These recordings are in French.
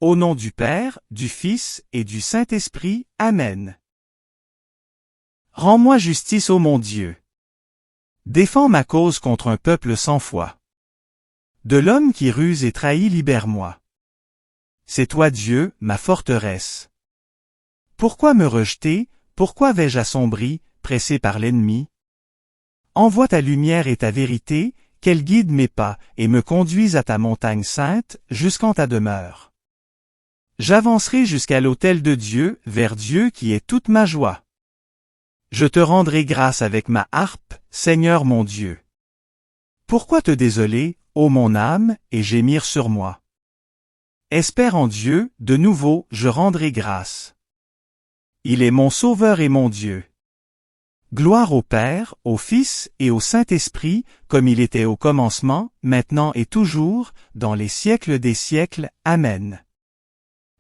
Au nom du Père, du Fils et du Saint-Esprit. Amen. Rends-moi justice, ô mon Dieu. Défends ma cause contre un peuple sans foi. De l'homme qui ruse et trahit, libère-moi. C'est toi Dieu, ma forteresse. Pourquoi me rejeter, pourquoi vais-je assombri, pressé par l'ennemi? Envoie ta lumière et ta vérité, qu'elle guide mes pas, et me conduise à ta montagne sainte, jusqu'en ta demeure. J'avancerai jusqu'à l'autel de Dieu, vers Dieu qui est toute ma joie. Je te rendrai grâce avec ma harpe, Seigneur mon Dieu. Pourquoi te désoler, ô mon âme, et gémir sur moi? Espère en Dieu, de nouveau, je rendrai grâce. Il est mon Sauveur et mon Dieu. Gloire au Père, au Fils et au Saint-Esprit, comme il était au commencement, maintenant et toujours, dans les siècles des siècles. Amen.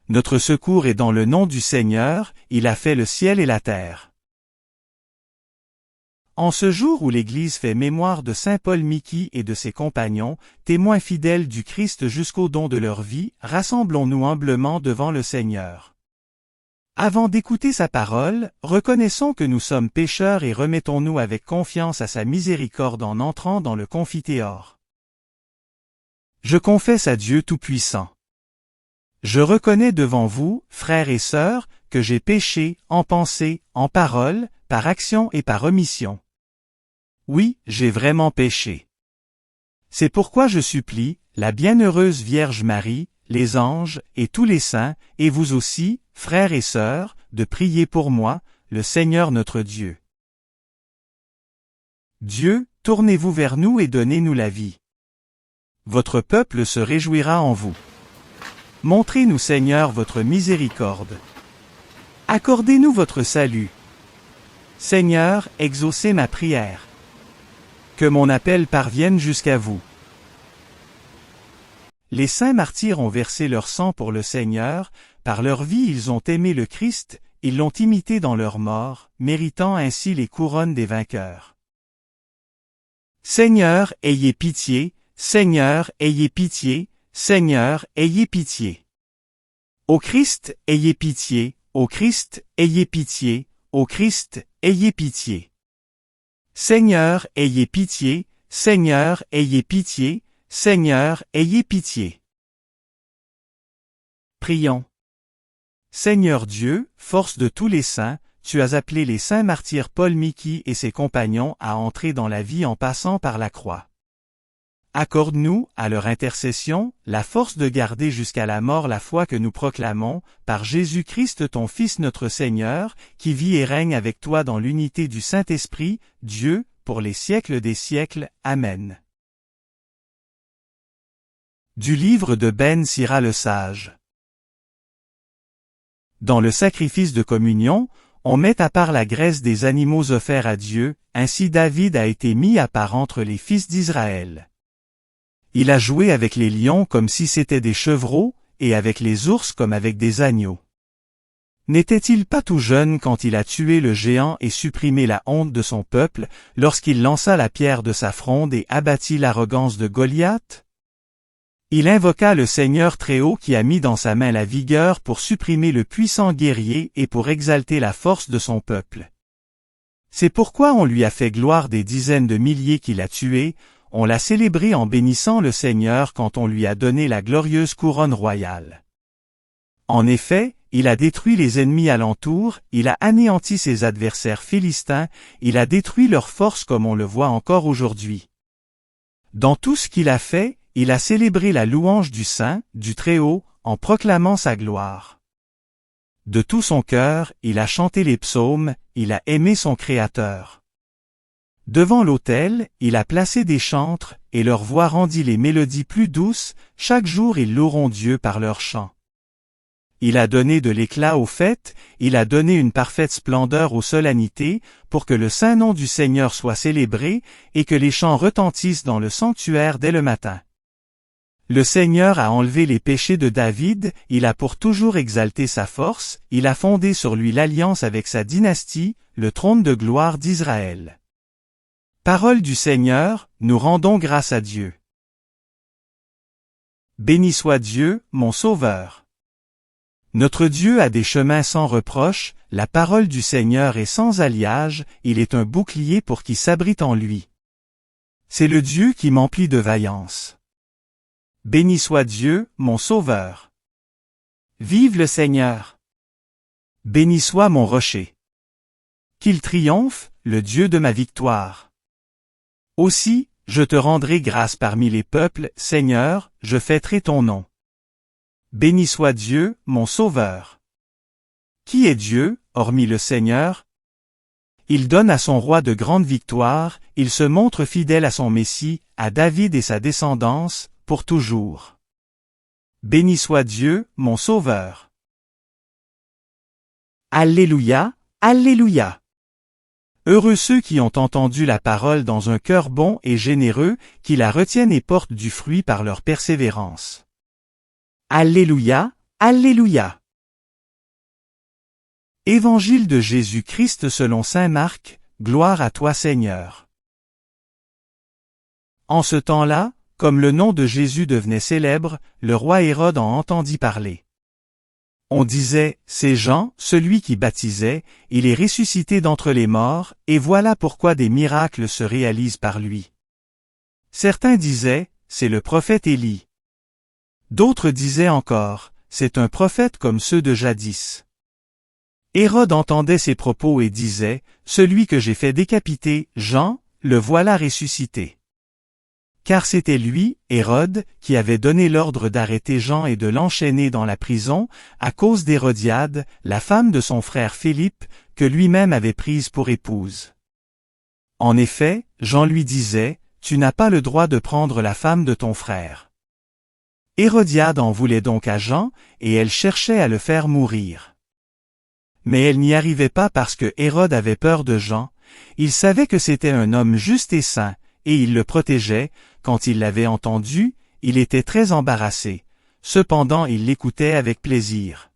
Notre secours est dans le nom du Seigneur, il a fait le ciel et la terre. En ce jour où l'Église fait mémoire de saint Paul Miki et de ses compagnons, témoins fidèles du Christ jusqu'au don de leur vie, rassemblons-nous humblement devant le Seigneur. Avant d'écouter sa parole, reconnaissons que nous sommes pécheurs et remettons-nous avec confiance à sa miséricorde en entrant dans le confiteor. Je confesse à Dieu Tout-Puissant. Je reconnais devant vous, frères et sœurs, que j'ai péché, en pensée, en parole, par action et par omission. Oui, j'ai vraiment péché. C'est pourquoi je supplie, la bienheureuse Vierge Marie, les anges, et tous les saints, et vous aussi, frères et sœurs, de prier pour moi, le Seigneur notre Dieu. Dieu, tournez-vous vers nous et donnez-nous la vie. Votre peuple se réjouira en vous. Montrez-nous, Seigneur, votre miséricorde. Accordez-nous votre salut. Seigneur, exaucez ma prière. Que mon appel parvienne jusqu'à vous. Les saints martyrs ont versé leur sang pour le Seigneur, par leur vie ils ont aimé le Christ, ils l'ont imité dans leur mort, méritant ainsi les couronnes des vainqueurs. Seigneur, ayez pitié, Seigneur, ayez pitié, Seigneur, ayez pitié. Ô Christ, ayez pitié, ô Christ, ayez pitié, ô Christ, ayez pitié. Seigneur, ayez pitié, Seigneur, ayez pitié, Seigneur, ayez pitié. Prions. Seigneur Dieu, force de tous les saints, tu as appelé les saints martyrs Paul Miki et ses compagnons à entrer dans la vie en passant par la croix. Accorde-nous, à leur intercession, la force de garder jusqu'à la mort la foi que nous proclamons, par Jésus-Christ ton Fils notre Seigneur, qui vit et règne avec toi dans l'unité du Saint-Esprit, Dieu, pour les siècles des siècles. Amen. Du livre de Ben Sira le Sage. Dans le sacrifice de communion, on met à part la graisse des animaux offerts à Dieu, ainsi David a été mis à part entre les fils d'Israël. Il a joué avec les lions comme si c'étaient des chevreaux, et avec les ours comme avec des agneaux. N'était-il pas tout jeune quand il a tué le géant et supprimé la honte de son peuple, lorsqu'il lança la pierre de sa fronde et abattit l'arrogance de Goliath? Il invoqua le Seigneur Très-Haut qui a mis dans sa main la vigueur pour supprimer le puissant guerrier et pour exalter la force de son peuple. C'est pourquoi on lui a fait gloire des dizaines de milliers qu'il a tués. On l'a célébré en bénissant le Seigneur quand on lui a donné la glorieuse couronne royale. En effet, il a détruit les ennemis alentour, il a anéanti ses adversaires philistins, il a détruit leurs forces comme on le voit encore aujourd'hui. Dans tout ce qu'il a fait, il a célébré la louange du Saint, du Très-Haut, en proclamant sa gloire. De tout son cœur, il a chanté les psaumes, il a aimé son Créateur. Devant l'autel, il a placé des chantres, et leur voix rendit les mélodies plus douces, chaque jour ils loueront Dieu par leurs chants. Il a donné de l'éclat aux fêtes, il a donné une parfaite splendeur aux solennités, pour que le saint nom du Seigneur soit célébré, et que les chants retentissent dans le sanctuaire dès le matin. Le Seigneur a enlevé les péchés de David, il a pour toujours exalté sa force, il a fondé sur lui l'alliance avec sa dynastie, le trône de gloire d'Israël. Parole du Seigneur, nous rendons grâce à Dieu. Béni soit Dieu, mon Sauveur. Notre Dieu a des chemins sans reproche, la parole du Seigneur est sans alliage, il est un bouclier pour qui s'abrite en lui. C'est le Dieu qui m'emplit de vaillance. Béni soit Dieu, mon Sauveur. Vive le Seigneur. Béni soit mon rocher. Qu'il triomphe, le Dieu de ma victoire. Aussi, je te rendrai grâce parmi les peuples, Seigneur, je fêterai ton nom. Béni soit Dieu, mon Sauveur. Qui est Dieu, hormis le Seigneur? Il donne à son roi de grandes victoires, il se montre fidèle à son Messie, à David et sa descendance, pour toujours. Béni soit Dieu, mon Sauveur. Alléluia, Alléluia. Heureux ceux qui ont entendu la parole dans un cœur bon et généreux, qui la retiennent et portent du fruit par leur persévérance. Alléluia, Alléluia. Évangile de Jésus-Christ selon saint Marc, gloire à toi Seigneur. En ce temps-là, comme le nom de Jésus devenait célèbre, le roi Hérode en entendit parler. On disait, c'est Jean, celui qui baptisait, il est ressuscité d'entre les morts, et voilà pourquoi des miracles se réalisent par lui. Certains disaient, c'est le prophète Élie. D'autres disaient encore, c'est un prophète comme ceux de jadis. Hérode entendait ces propos et disait, celui que j'ai fait décapiter, Jean, le voilà ressuscité. Car c'était lui, Hérode, qui avait donné l'ordre d'arrêter Jean et de l'enchaîner dans la prison, à cause d'Hérodiade, la femme de son frère Philippe, que lui-même avait prise pour épouse. En effet, Jean lui disait, tu n'as pas le droit de prendre la femme de ton frère. Hérodiade en voulait donc à Jean, et elle cherchait à le faire mourir. Mais elle n'y arrivait pas parce que Hérode avait peur de Jean, il savait que c'était un homme juste et saint, et il le protégeait. Quand il l'avait entendu, il était très embarrassé, cependant il l'écoutait avec plaisir.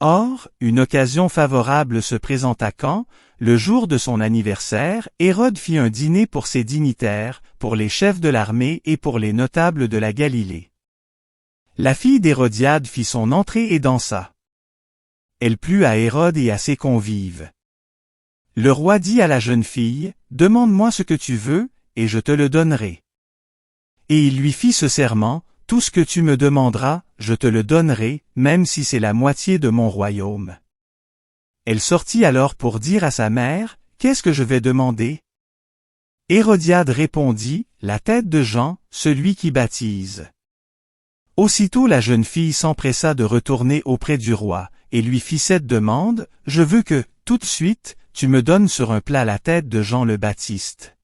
Or, une occasion favorable se présenta quand, le jour de son anniversaire, Hérode fit un dîner pour ses dignitaires, pour les chefs de l'armée et pour les notables de la Galilée. La fille d'Hérodiade fit son entrée et dansa. Elle plut à Hérode et à ses convives. Le roi dit à la jeune fille, « Demande-moi ce que tu veux, et je te le donnerai. » Et il lui fit ce serment, « Tout ce que tu me demanderas, je te le donnerai, même si c'est la moitié de mon royaume. » Elle sortit alors pour dire à sa mère, « Qu'est-ce que je vais demander ?» Hérodiade répondit, « La tête de Jean, celui qui baptise. » Aussitôt la jeune fille s'empressa de retourner auprès du roi, et lui fit cette demande, « Je veux que, tout de suite, tu me donnes sur un plat la tête de Jean le Baptiste. »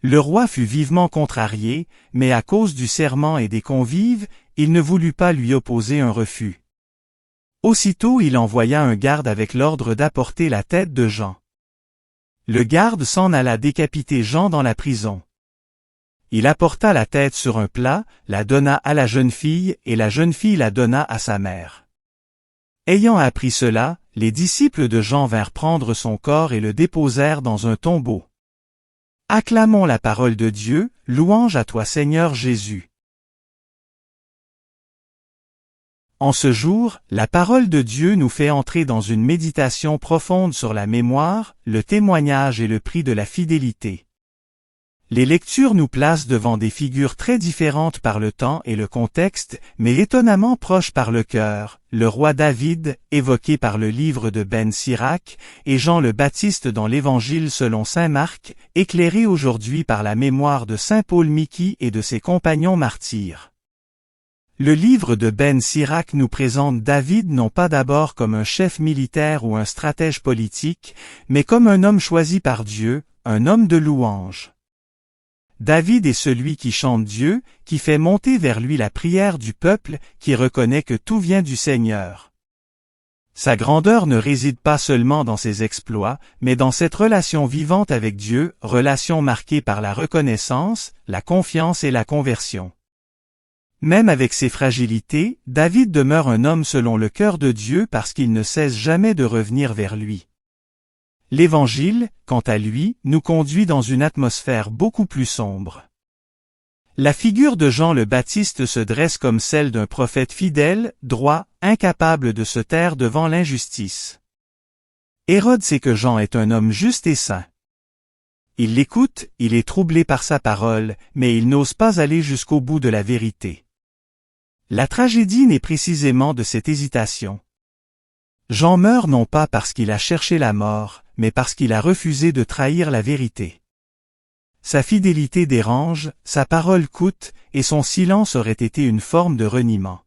Le roi fut vivement contrarié, mais à cause du serment et des convives, il ne voulut pas lui opposer un refus. Aussitôt il envoya un garde avec l'ordre d'apporter la tête de Jean. Le garde s'en alla décapiter Jean dans la prison. Il apporta la tête sur un plat, la donna à la jeune fille, et la jeune fille la donna à sa mère. Ayant appris cela, les disciples de Jean vinrent prendre son corps et le déposèrent dans un tombeau. Acclamons la parole de Dieu, louange à toi Seigneur Jésus. En ce jour, la parole de Dieu nous fait entrer dans une méditation profonde sur la mémoire, le témoignage et le prix de la fidélité. Les lectures nous placent devant des figures très différentes par le temps et le contexte, mais étonnamment proches par le cœur, le roi David, évoqué par le livre de Ben Sirac, et Jean le Baptiste dans l'Évangile selon saint Marc, éclairé aujourd'hui par la mémoire de saint Paul Miki et de ses compagnons martyrs. Le livre de Ben Sirac nous présente David non pas d'abord comme un chef militaire ou un stratège politique, mais comme un homme choisi par Dieu, un homme de louange. David est celui qui chante Dieu, qui fait monter vers lui la prière du peuple, qui reconnaît que tout vient du Seigneur. Sa grandeur ne réside pas seulement dans ses exploits, mais dans cette relation vivante avec Dieu, relation marquée par la reconnaissance, la confiance et la conversion. Même avec ses fragilités, David demeure un homme selon le cœur de Dieu parce qu'il ne cesse jamais de revenir vers lui. L'Évangile, quant à lui, nous conduit dans une atmosphère beaucoup plus sombre. La figure de Jean le Baptiste se dresse comme celle d'un prophète fidèle, droit, incapable de se taire devant l'injustice. Hérode sait que Jean est un homme juste et saint. Il l'écoute, il est troublé par sa parole, mais il n'ose pas aller jusqu'au bout de la vérité. La tragédie naît précisément de cette hésitation. Jean meurt non pas parce qu'il a cherché la mort, mais parce qu'il a refusé de trahir la vérité. Sa fidélité dérange, sa parole coûte, et son silence aurait été une forme de reniement.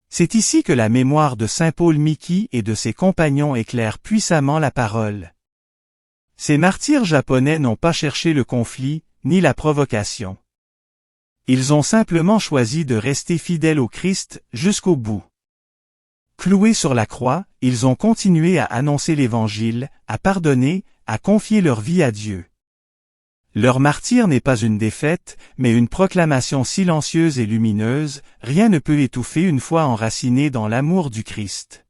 C'est ici que la mémoire de saint Paul Miki et de ses compagnons éclaire puissamment la parole. Ces martyrs japonais n'ont pas cherché le conflit, ni la provocation. Ils ont simplement choisi de rester fidèles au Christ jusqu'au bout. Cloués sur la croix, ils ont continué à annoncer l'Évangile, à pardonner, à confier leur vie à Dieu. Leur martyre n'est pas une défaite, mais une proclamation silencieuse et lumineuse, rien ne peut étouffer une foi enracinée dans l'amour du Christ.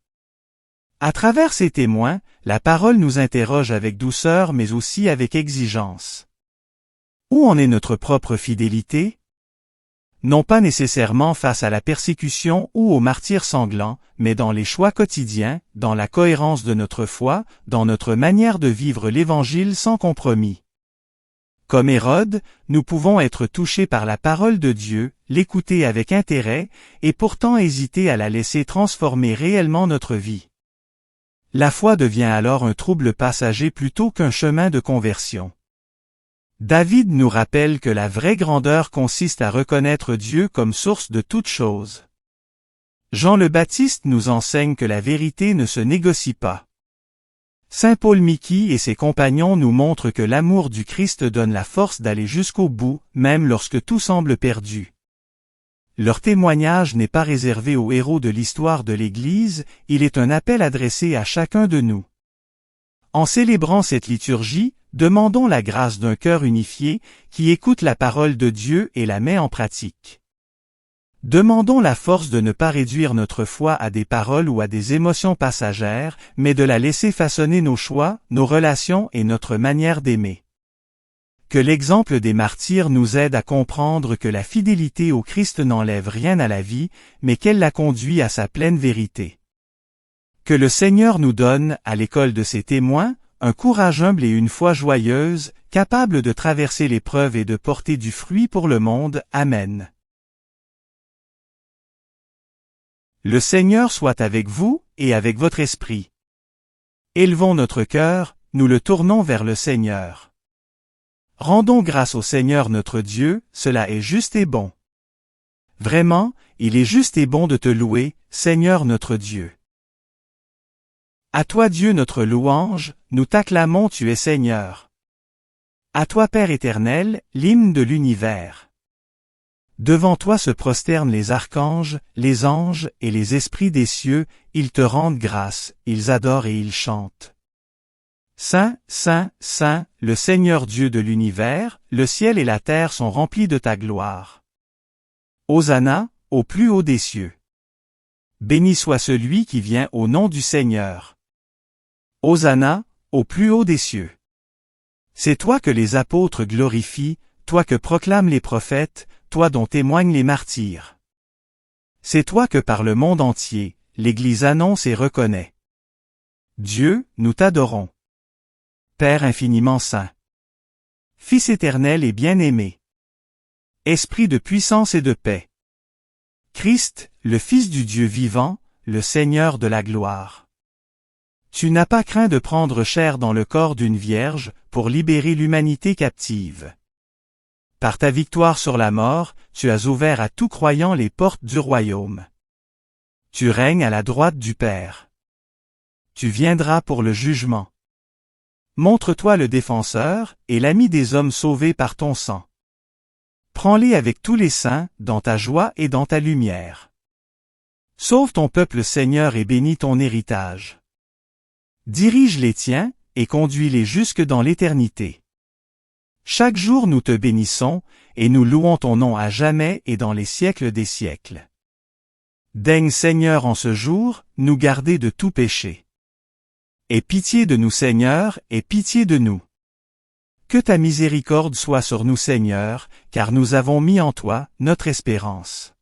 À travers ces témoins, la parole nous interroge avec douceur mais aussi avec exigence. Où en est notre propre fidélité? Non pas nécessairement face à la persécution ou au martyre sanglant, mais dans les choix quotidiens, dans la cohérence de notre foi, dans notre manière de vivre l'Évangile sans compromis. Comme Hérode, nous pouvons être touchés par la parole de Dieu, l'écouter avec intérêt, et pourtant hésiter à la laisser transformer réellement notre vie. La foi devient alors un trouble passager plutôt qu'un chemin de conversion. David nous rappelle que la vraie grandeur consiste à reconnaître Dieu comme source de toutes choses. Jean le Baptiste nous enseigne que la vérité ne se négocie pas. Saint Paul Miki et ses compagnons nous montrent que l'amour du Christ donne la force d'aller jusqu'au bout, même lorsque tout semble perdu. Leur témoignage n'est pas réservé aux héros de l'histoire de l'Église, il est un appel adressé à chacun de nous. En célébrant cette liturgie, demandons la grâce d'un cœur unifié, qui écoute la parole de Dieu et la met en pratique. Demandons la force de ne pas réduire notre foi à des paroles ou à des émotions passagères, mais de la laisser façonner nos choix, nos relations et notre manière d'aimer. Que l'exemple des martyrs nous aide à comprendre que la fidélité au Christ n'enlève rien à la vie, mais qu'elle la conduit à sa pleine vérité. Que le Seigneur nous donne, à l'école de ses témoins, un courage humble et une foi joyeuse, capable de traverser l'épreuve et de porter du fruit pour le monde. Amen. Le Seigneur soit avec vous, et avec votre esprit. Élevons notre cœur, nous le tournons vers le Seigneur. Rendons grâce au Seigneur notre Dieu, cela est juste et bon. Vraiment, il est juste et bon de te louer, Seigneur notre Dieu. À toi Dieu notre louange, nous t'acclamons tu es Seigneur. À toi Père éternel, l'hymne de l'univers. Devant toi se prosternent les archanges, les anges et les esprits des cieux, ils te rendent grâce, ils adorent et ils chantent. Saint, Saint, Saint, le Seigneur Dieu de l'univers, le ciel et la terre sont remplis de ta gloire. Hosanna, au plus haut des cieux. Béni soit celui qui vient au nom du Seigneur. Hosanna, au plus haut des cieux. C'est toi que les apôtres glorifient, toi que proclament les prophètes, toi dont témoignent les martyrs. C'est toi que par le monde entier, l'Église annonce et reconnaît. Dieu, nous t'adorons. Père infiniment saint. Fils éternel et bien-aimé. Esprit de puissance et de paix. Christ, le Fils du Dieu vivant, le Seigneur de la gloire. Tu n'as pas craint de prendre chair dans le corps d'une vierge, pour libérer l'humanité captive. Par ta victoire sur la mort, tu as ouvert à tout croyant les portes du royaume. Tu règnes à la droite du Père. Tu viendras pour le jugement. Montre-toi le défenseur, et l'ami des hommes sauvés par ton sang. Prends-les avec tous les saints, dans ta joie et dans ta lumière. Sauve ton peuple Seigneur et bénis ton héritage. Dirige les tiens, et conduis-les jusque dans l'éternité. Chaque jour nous te bénissons, et nous louons ton nom à jamais et dans les siècles des siècles. Daigne Seigneur en ce jour, nous garder de tout péché. Aie pitié de nous Seigneur, aie pitié de nous. Que ta miséricorde soit sur nous, Seigneur, car nous avons mis en toi notre espérance.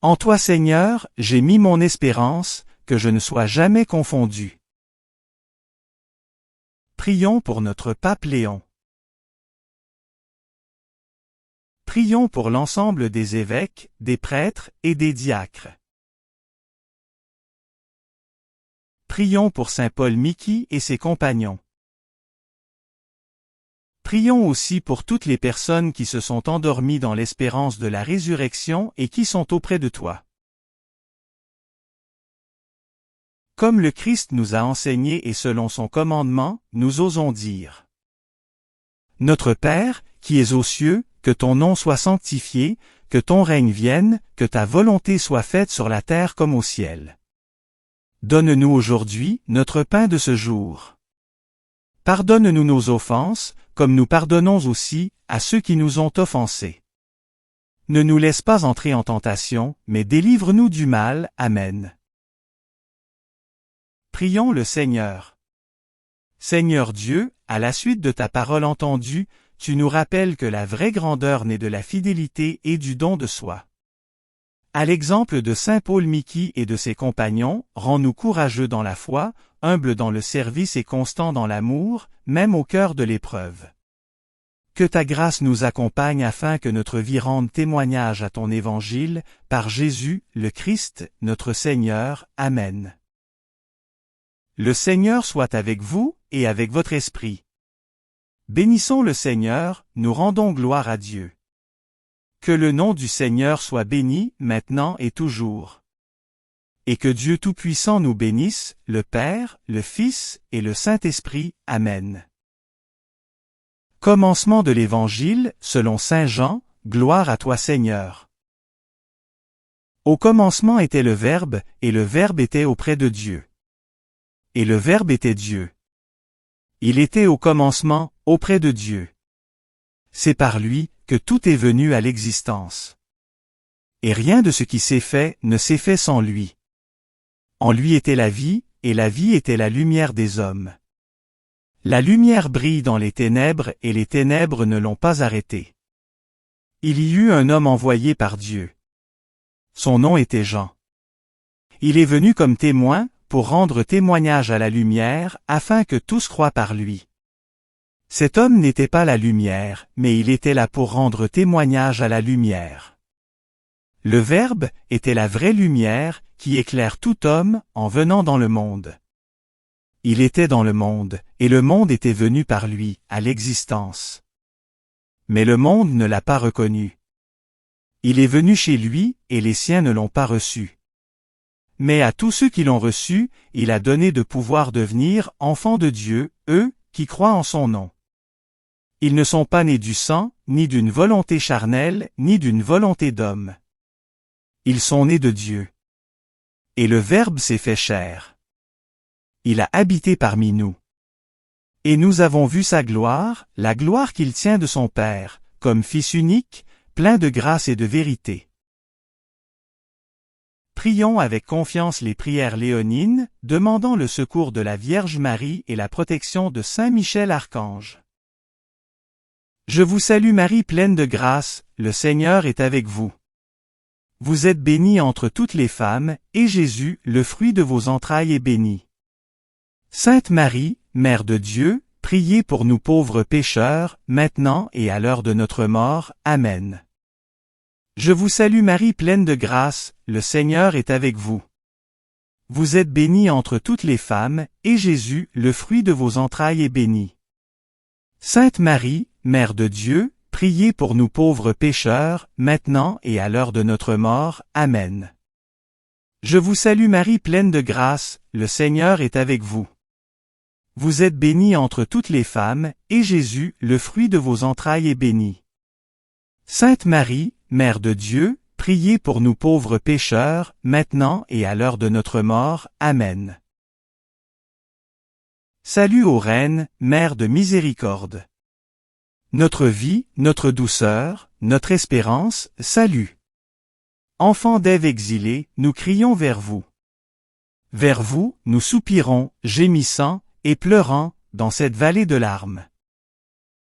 En toi, Seigneur, j'ai mis mon espérance, que je ne sois jamais confondu. Prions pour notre pape Léon. Prions pour l'ensemble des évêques, des prêtres et des diacres. Prions pour saint Paul Miki et ses compagnons. Prions aussi pour toutes les personnes qui se sont endormies dans l'espérance de la résurrection et qui sont auprès de toi. Comme le Christ nous a enseigné et selon son commandement, nous osons dire: Notre Père, qui es aux cieux, que ton nom soit sanctifié, que ton règne vienne, que ta volonté soit faite sur la terre comme au ciel. Donne-nous aujourd'hui notre pain de ce jour. Pardonne-nous nos offenses, comme nous pardonnons aussi à ceux qui nous ont offensés. Ne nous laisse pas entrer en tentation, mais délivre-nous du mal. Amen. Prions le Seigneur. Seigneur Dieu, à la suite de ta parole entendue, tu nous rappelles que la vraie grandeur naît de la fidélité et du don de soi. À l'exemple de saint Paul Miki et de ses compagnons, rends-nous courageux dans la foi, humbles dans le service et constants dans l'amour, même au cœur de l'épreuve. Que ta grâce nous accompagne afin que notre vie rende témoignage à ton évangile, par Jésus, le Christ, notre Seigneur. Amen. Le Seigneur soit avec vous, et avec votre esprit. Bénissons le Seigneur, nous rendons gloire à Dieu. Que le nom du Seigneur soit béni, maintenant et toujours. Et que Dieu Tout-Puissant nous bénisse, le Père, le Fils et le Saint-Esprit. Amen. Commencement de l'Évangile, selon saint Jean, gloire à toi Seigneur. Au commencement était le Verbe, et le Verbe était auprès de Dieu. Et le Verbe était Dieu. Il était au commencement, auprès de Dieu. C'est par lui que tout est venu à l'existence. Et rien de ce qui s'est fait ne s'est fait sans lui. En lui était la vie, et la vie était la lumière des hommes. La lumière brille dans les ténèbres et les ténèbres ne l'ont pas arrêtée. Il y eut un homme envoyé par Dieu. Son nom était Jean. Il est venu comme témoin, pour rendre témoignage à la lumière, afin que tous croient par lui. Cet homme n'était pas la lumière, mais il était là pour rendre témoignage à la lumière. Le Verbe était la vraie lumière, qui éclaire tout homme, en venant dans le monde. Il était dans le monde, et le monde était venu par lui, à l'existence. Mais le monde ne l'a pas reconnu. Il est venu chez lui, et les siens ne l'ont pas reçu. Mais à tous ceux qui l'ont reçu, il a donné de pouvoir devenir enfants de Dieu, eux, qui croient en son nom. Ils ne sont pas nés du sang, ni d'une volonté charnelle, ni d'une volonté d'homme. Ils sont nés de Dieu. Et le Verbe s'est fait chair. Il a habité parmi nous. Et nous avons vu sa gloire, la gloire qu'il tient de son Père, comme Fils unique, plein de grâce et de vérité. Prions avec confiance les prières léonines, demandant le secours de la Vierge Marie et la protection de Saint Michel Archange. Je vous salue Marie pleine de grâce, le Seigneur est avec vous. Vous êtes bénie entre toutes les femmes, et Jésus, le fruit de vos entrailles, est béni. Sainte Marie, Mère de Dieu, priez pour nous pauvres pécheurs, maintenant et à l'heure de notre mort. Amen. Je vous salue Marie pleine de grâce, le Seigneur est avec vous. Vous êtes bénie entre toutes les femmes, et Jésus, le fruit de vos entrailles, est béni. Sainte Marie, Mère de Dieu, priez pour nous pauvres pécheurs, maintenant et à l'heure de notre mort. Amen. Je vous salue Marie pleine de grâce, le Seigneur est avec vous. Vous êtes bénie entre toutes les femmes, et Jésus, le fruit de vos entrailles, est béni. Sainte Marie, Mère de Dieu, priez pour nous pauvres pécheurs, maintenant et à l'heure de notre mort. Amen. Salut ô Reine, Mère de miséricorde. Notre vie, notre douceur, notre espérance, salut. Enfants d'Ève exilés, nous crions vers vous. Vers vous, nous soupirons, gémissant, et pleurant, dans cette vallée de larmes.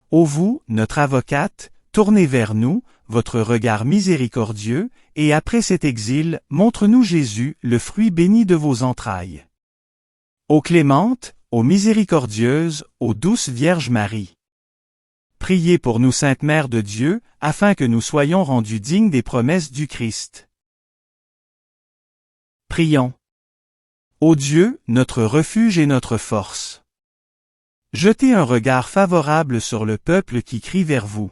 Ô vous, notre avocate, tournez vers nous, votre regard miséricordieux, et après cet exil, montre-nous Jésus, le fruit béni de vos entrailles. Ô clémente, ô miséricordieuse, ô douce Vierge Marie. Priez pour nous, Sainte Mère de Dieu, afin que nous soyons rendus dignes des promesses du Christ. Prions. Ô Dieu, notre refuge et notre force. Jetez un regard favorable sur le peuple qui crie vers vous.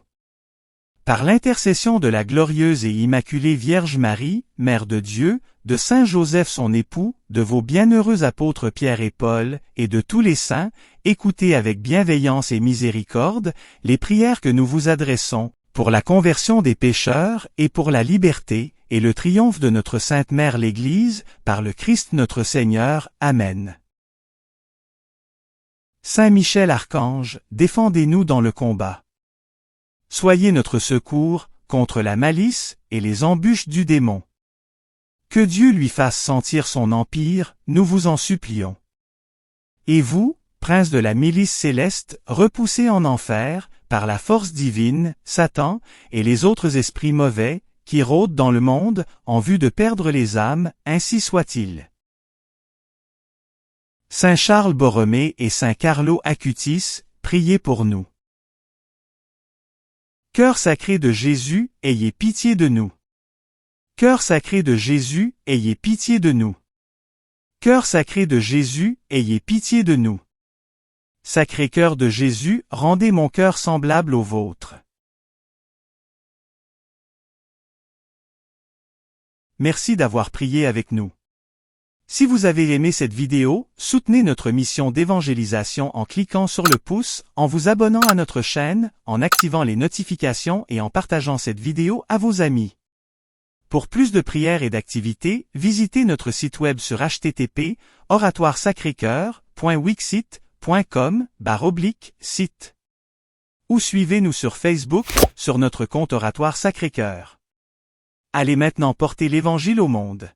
Par l'intercession de la glorieuse et immaculée Vierge Marie, Mère de Dieu, de Saint Joseph son époux, de vos bienheureux apôtres Pierre et Paul, et de tous les saints, écoutez avec bienveillance et miséricorde les prières que nous vous adressons, pour la conversion des pécheurs et pour la liberté, et le triomphe de notre Sainte Mère l'Église, par le Christ notre Seigneur. Amen. Saint Michel Archange, défendez-nous dans le combat. Soyez notre secours contre la malice et les embûches du démon. Que Dieu lui fasse sentir son empire, nous vous en supplions. Et vous, prince de la milice céleste, repoussez en enfer, par la force divine, Satan et les autres esprits mauvais, qui rôdent dans le monde, en vue de perdre les âmes, ainsi soit-il. Saint Charles Borromée et Saint Carlo Acutis, priez pour nous. Cœur sacré de Jésus, ayez pitié de nous. Cœur sacré de Jésus, ayez pitié de nous. Cœur sacré de Jésus, ayez pitié de nous. Sacré cœur de Jésus, rendez mon cœur semblable au vôtre. Merci d'avoir prié avec nous. Si vous avez aimé cette vidéo, soutenez notre mission d'évangélisation en cliquant sur le pouce, en vous abonnant à notre chaîne, en activant les notifications et en partageant cette vidéo à vos amis. Pour plus de prières et d'activités, visitez notre site web sur http://oratoiresacrécoeur.wixsite.com/site. Ou suivez-nous sur Facebook, sur notre compte Oratoire Sacré-Cœur. Allez maintenant porter l'Évangile au monde.